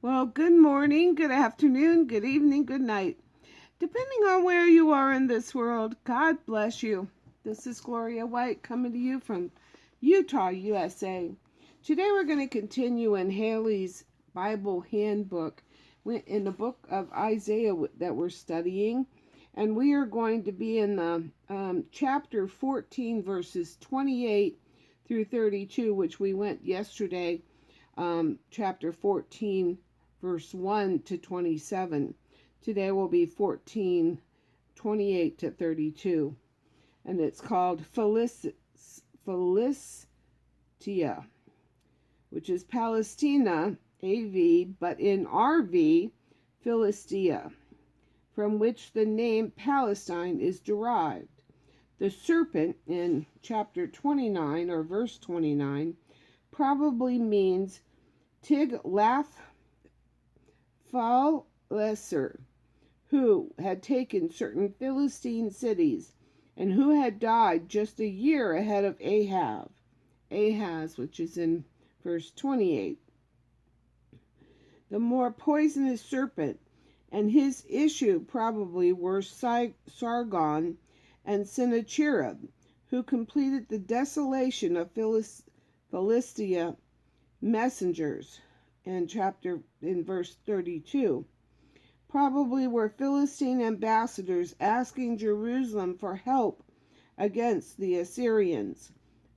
Well, good morning, good afternoon, good evening, good night. Depending on where you are in this world, God bless you. This is Gloria White coming to you from Utah, USA. Today we're going to continue in Halley's Bible Handbook in the book of Isaiah that we're studying. And we are going to be in the chapter 14, verses 28 through 32, which we went yesterday, chapter 14, verse 1 to 27. Today will be 14, 28 to 32. And it's called Philistia, which is Palestina, AV, but in RV, Philistia, from which the name Palestine is derived. The serpent in chapter 29 or verse 29 probably means Tiglath-Pileser, who had taken certain Philistine cities and who had died just a year ahead of Ahaz, which is in verse 28. The more poisonous serpent and his issue probably were Sargon and Sennacherib, who completed the desolation of Philistia messengers in verse 32. Probably were Philistine ambassadors asking Jerusalem for help against the Assyrians.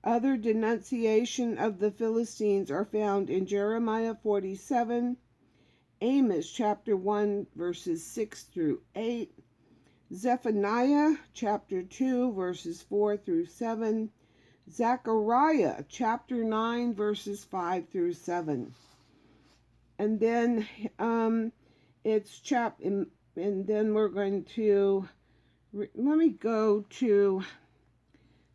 Other denunciation of the Philistines are found in Jeremiah 47, Amos chapter 1 verses 6 through 8, Zephaniah chapter 2 verses 4 through 7, Zechariah chapter 9 verses 5 through 7. And then and then we're going to let me go to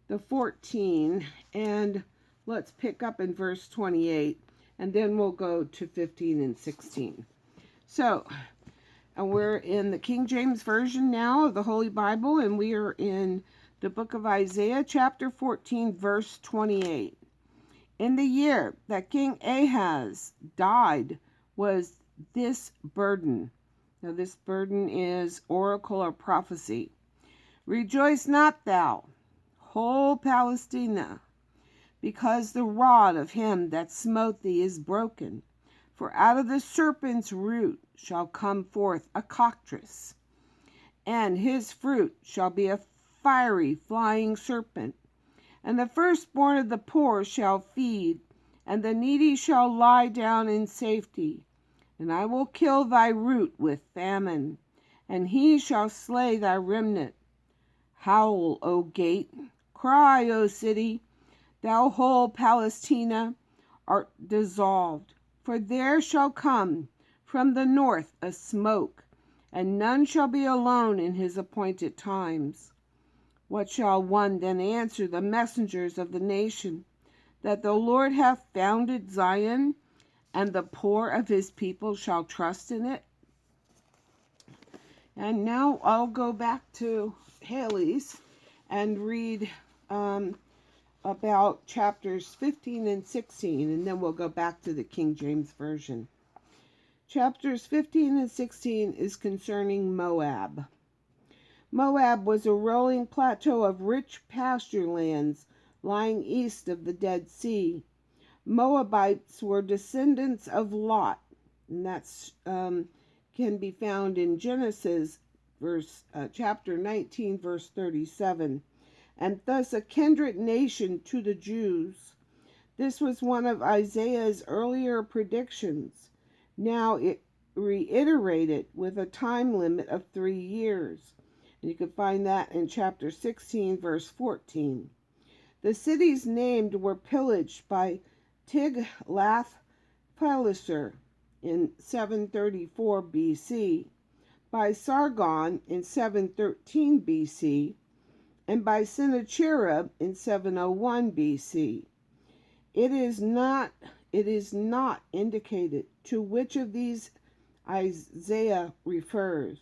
the 14 and let's pick up in verse 28 and then we'll go to 15 and 16. So, we're in the King James Version now of the Holy Bible, and we are in the book of Isaiah, chapter 14, verse 28. In the year that King Ahaz died was this burden. Now, this burden is oracle or prophecy. Rejoice not thou, whole Palestina, because the rod of him that smote thee is broken. For out of the serpent's root shall come forth a cockatrice, and his fruit shall be a fiery flying serpent. And the firstborn of the poor shall feed, and the needy shall lie down in safety. And I will kill thy root with famine, and he shall slay thy remnant. Howl, O gate, cry, O city, thou whole Palestina art dissolved. For there shall come from the north a smoke, and none shall be alone in his appointed times. What shall one then answer the messengers of the nation, that the Lord hath founded Zion, and the poor of his people shall trust in it? And now I'll go back to Halley's and read about chapters 15 and 16, and then we'll go back to the King James Version. Chapters 15 and 16 is concerning Moab. Moab was a rolling plateau of rich pasture lands lying east of the Dead Sea. Moabites were descendants of Lot, and that's can be found in Genesis chapter 19, verse 37. And thus a kindred nation to the Jews. This was one of Isaiah's earlier predictions, now it reiterated with a time limit of 3 years. And you can find that in chapter 16, verse 14. The cities named were pillaged by Tiglath-Pileser in 734 BC, by Sargon in 713 BC, and by Sennacherib in 701 BC. It is not indicated to which of these Isaiah refers.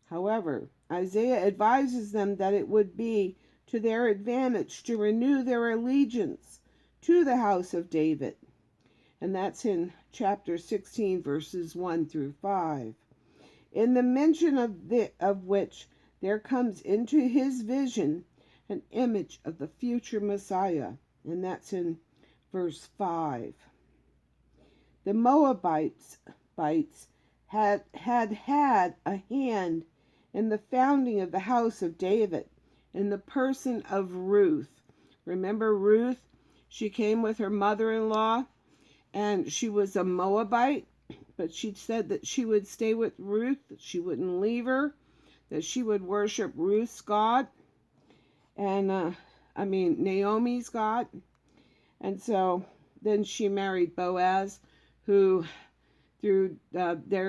However, Isaiah advises them that it would be to their advantage to renew their allegiance to the house of David. And that's in chapter 16, verses 1 through 5. In the mention of which there comes into his vision an image of the future Messiah, and that's in verse 5. The Moabites had a hand in the founding of the house of David in the person of Ruth. Remember Ruth? She came with her mother-in-law, and she was a Moabite, but she said that she would stay with Ruth, that she wouldn't leave her, that she would worship Ruth's God, and Naomi's God. And so then she married Boaz, who through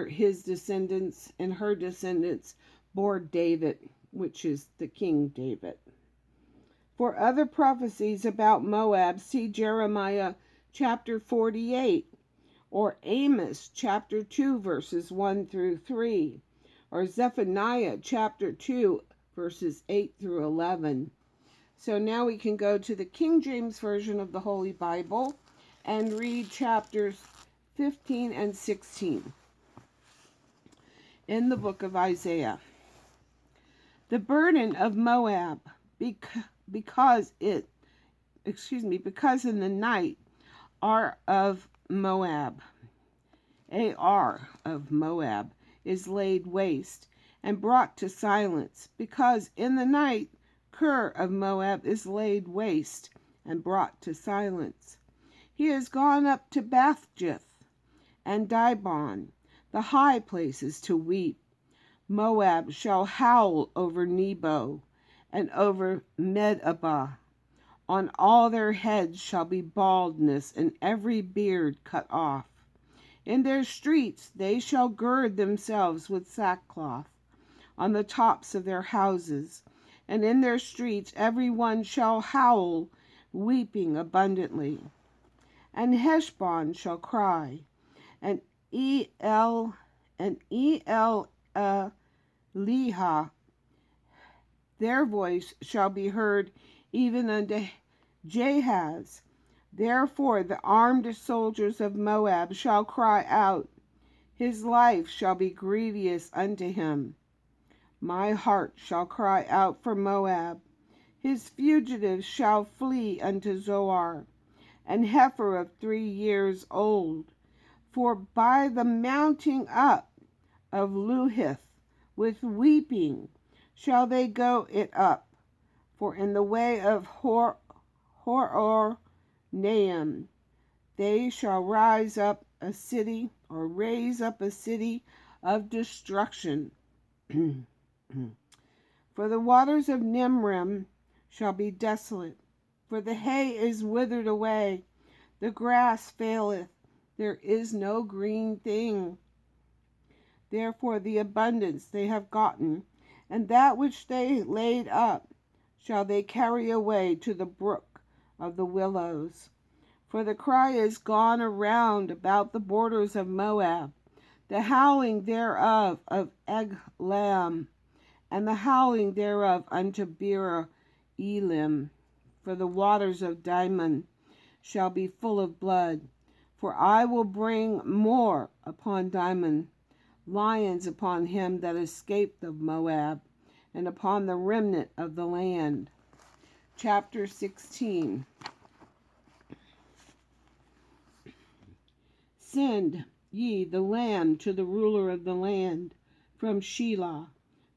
his descendants and her descendants bore David, which is the King David. For other prophecies about Moab, see Jeremiah chapter 48, or Amos chapter 2, verses 1 through 3, or Zephaniah chapter 2, verses 8 through 11. So now we can go to the King James Version of the Holy Bible and read chapters 15 and 16 in the book of Isaiah. The burden of Moab, because in the night Ar of Moab is laid waste and brought to silence, because in the night Ker of Moab is laid waste and brought to silence. He has gone up to Bethjith and Dibon, the high places, to weep. Moab shall howl over Nebo and over Medeba. On all their heads shall be baldness, and every beard cut off. In their streets they shall gird themselves with sackcloth, on the tops of their houses, and in their streets every one shall howl, weeping abundantly. And Heshbon shall cry, and Eleha, their voice shall be heard even unto Jahaz. Therefore the armed soldiers of Moab shall cry out, his life shall be grievous unto him. My heart shall cry out for Moab, his fugitives shall flee unto Zoar, an heifer of 3 years old. For by the mounting up of Luhith with weeping shall they go it up. For in the way of Horonaim they shall raise up a city of destruction. For the waters of Nimrim shall be desolate, for the hay is withered away, the grass faileth, there is no green thing. Therefore the abundance they have gotten, and that which they laid up, shall they carry away to the brook of the willows. For the cry is gone around about the borders of Moab, the howling thereof of Eglam, and the howling thereof unto Beer Elim. For the waters of Dimon shall be full of blood. For I will bring more upon Dimon, lions upon him that escaped of Moab, and upon the remnant of the land. Chapter 16. Send ye the lamb to the ruler of the land from Shelah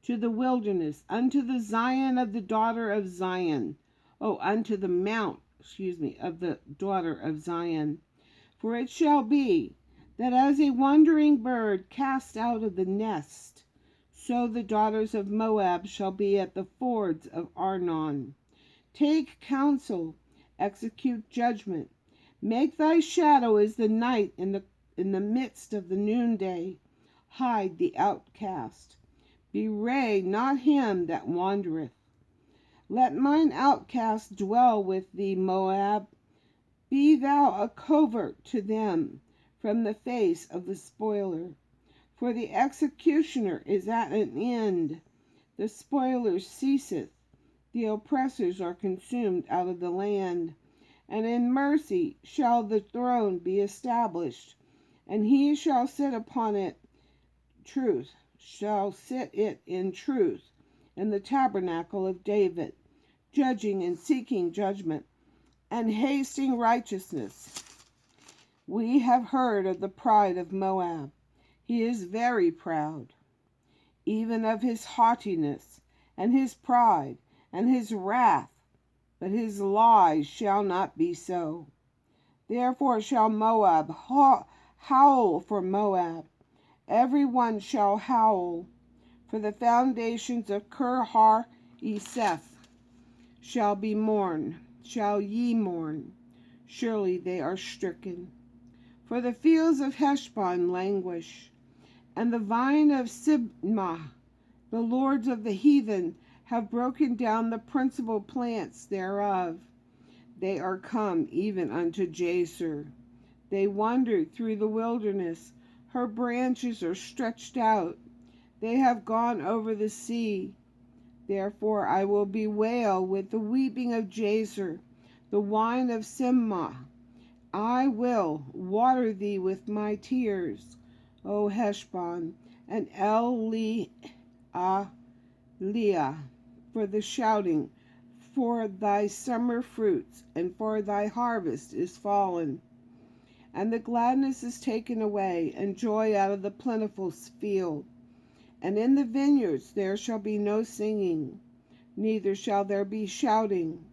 to the wilderness, unto the Zion of the daughter of Zion. Unto the mount, of the daughter of Zion. For it shall be that as a wandering bird cast out of the nest, so the daughters of Moab shall be at the fords of Arnon. Take counsel, execute judgment. Make thy shadow as the night in the midst of the noonday. Hide the outcast. Bewray not him that wandereth. Let mine outcast dwell with thee, Moab. Be thou a covert to them from the face of the spoiler. For the executioner is at an end. The spoiler ceaseth. The oppressors are consumed out of the land. And in mercy shall the throne be established, and he shall sit upon it shall sit it in truth, in the tabernacle of David, judging and seeking judgment, and hasting righteousness. We have heard of the pride of Moab. He is very proud, even of his haughtiness, and his pride, and his wrath, but his lies shall not be so. Therefore shall Moab howl for Moab. Every one shall howl, for the foundations of Kir-hareseth shall ye mourn. Surely they are stricken. For the fields of Heshbon languish, and the vine of Sibmah. The lords of the heathen have broken down the principal plants thereof. They are come even unto Jazer. They wandered through the wilderness. Her branches are stretched out. They have gone over the sea. Therefore I will bewail with the weeping of Jazer, the wine of Sibmah. I will water thee with my tears, O Heshbon, and Elealeh, for the shouting, for thy summer fruits, and for thy harvest is fallen. And the gladness is taken away, and joy out of the plentiful field. And in the vineyards there shall be no singing, neither shall there be shouting.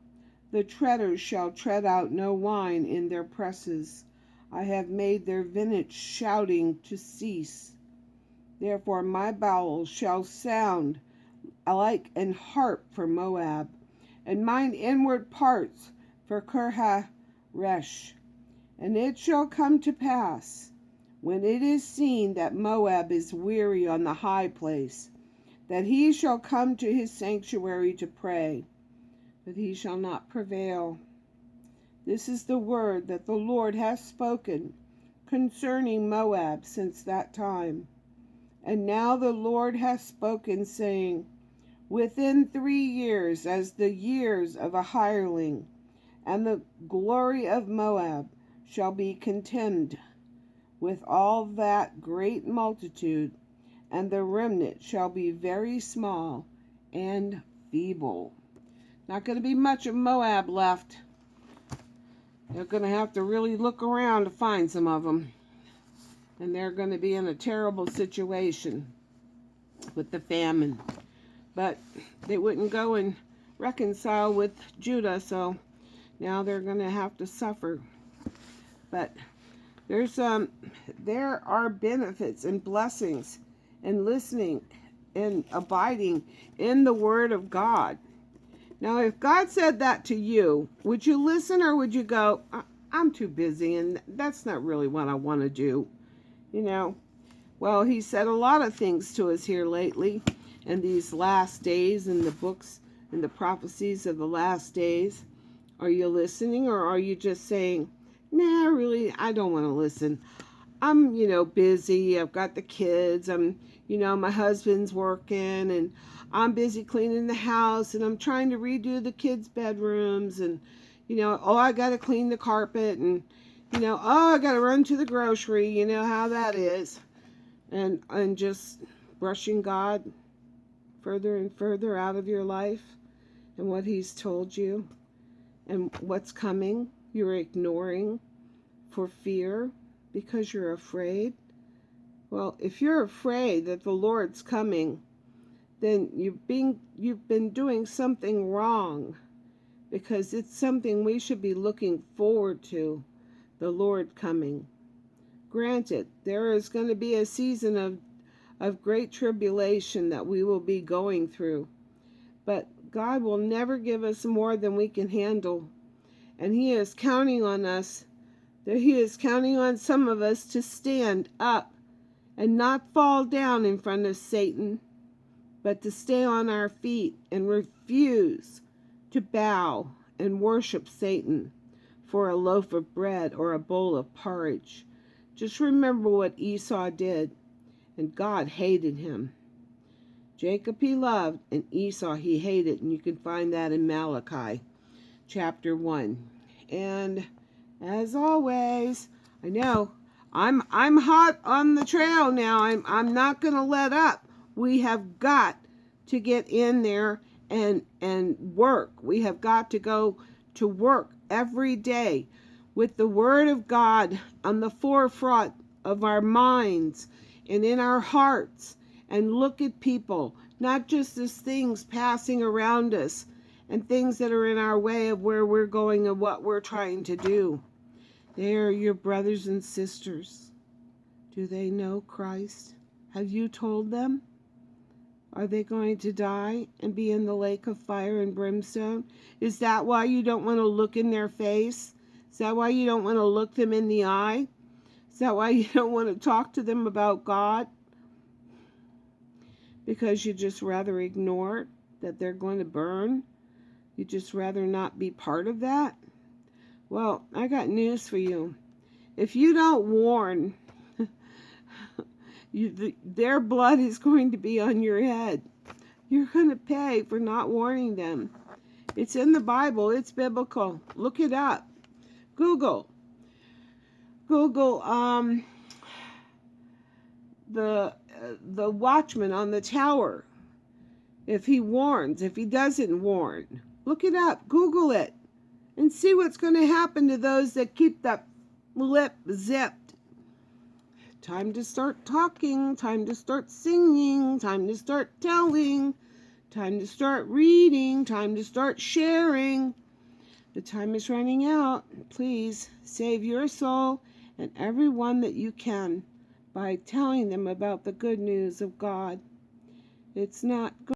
The treaders shall tread out no wine in their presses. I have made their vintage shouting to cease. Therefore my bowels shall sound like an harp for Moab, and mine inward parts for Kir-haresh. And it shall come to pass, when it is seen that Moab is weary on the high place, that he shall come to his sanctuary to pray, but he shall not prevail. This is the word that the Lord hath spoken concerning Moab since that time. And now the Lord hath spoken, saying, within 3 years, as the years of a hireling, and the glory of Moab shall be contemned with all that great multitude, and the remnant shall be very small and feeble. Not going to be much of Moab left. They're going to have to really look around to find some of them. And they're going to be in a terrible situation with the famine. But they wouldn't go and reconcile with Judah, so now they're going to have to suffer. But there are benefits and blessings in listening and abiding in the Word of God. Now, if God said that to you, would you listen, or would you go, I'm too busy and that's not really what I want to do? You know, well, he said a lot of things to us here lately in these last days, in the books and the prophecies of the last days. Are you listening, or are you just saying, nah, really, I don't want to listen. I'm, busy. I've got the kids. My husband's working, and I'm busy cleaning the house, and I'm trying to redo the kids' bedrooms, and, I got to clean the carpet, and, I got to run to the grocery. You know how that is. And just brushing God further and further out of your life and what he's told you and what's coming. You're ignoring for fear because you're afraid. Well, if you're afraid that the Lord's coming, then you've been doing something wrong, because it's something we should be looking forward to, the Lord coming. Granted, there is going to be a season of great tribulation that we will be going through, but God will never give us more than we can handle, and he is counting on us. That he is counting on some of us to stand up and not fall down in front of Satan, but to stay on our feet and refuse to bow and worship Satan for a loaf of bread or a bowl of porridge. Just remember what Esau did, and God hated him. Jacob he loved, and Esau he hated, and you can find that in Malachi chapter 1. And as always, I know I'm hot on the trail now. I'm not going to let up. We have got to get in there and work. We have got to go to work every day with the Word of God on the forefront of our minds and in our hearts, and look at people, not just as things passing around us and things that are in our way of where we're going and what we're trying to do. They are your brothers and sisters. Do they know Christ? Have you told them? Are they going to die and be in the lake of fire and brimstone? Is that why you don't want to look in their face? Is that why you don't want to look them in the eye? Is that why you don't want to talk to them about God? Because you just rather ignore that they're going to burn? You just rather not be part of that? Well, I got news for you. If you don't warn, their blood is going to be on your head. You're going to pay for not warning them. It's in the Bible. It's biblical. Look it up. Google the watchman on the tower. If he warns, if he doesn't warn, look it up. Google it. And see what's going to happen to those that keep that lip zipped. Time to start talking, time to start singing, time to start telling, time to start reading, time to start sharing. The time is running out. Please save your soul and everyone that you can by telling them about the good news of God. It's not good.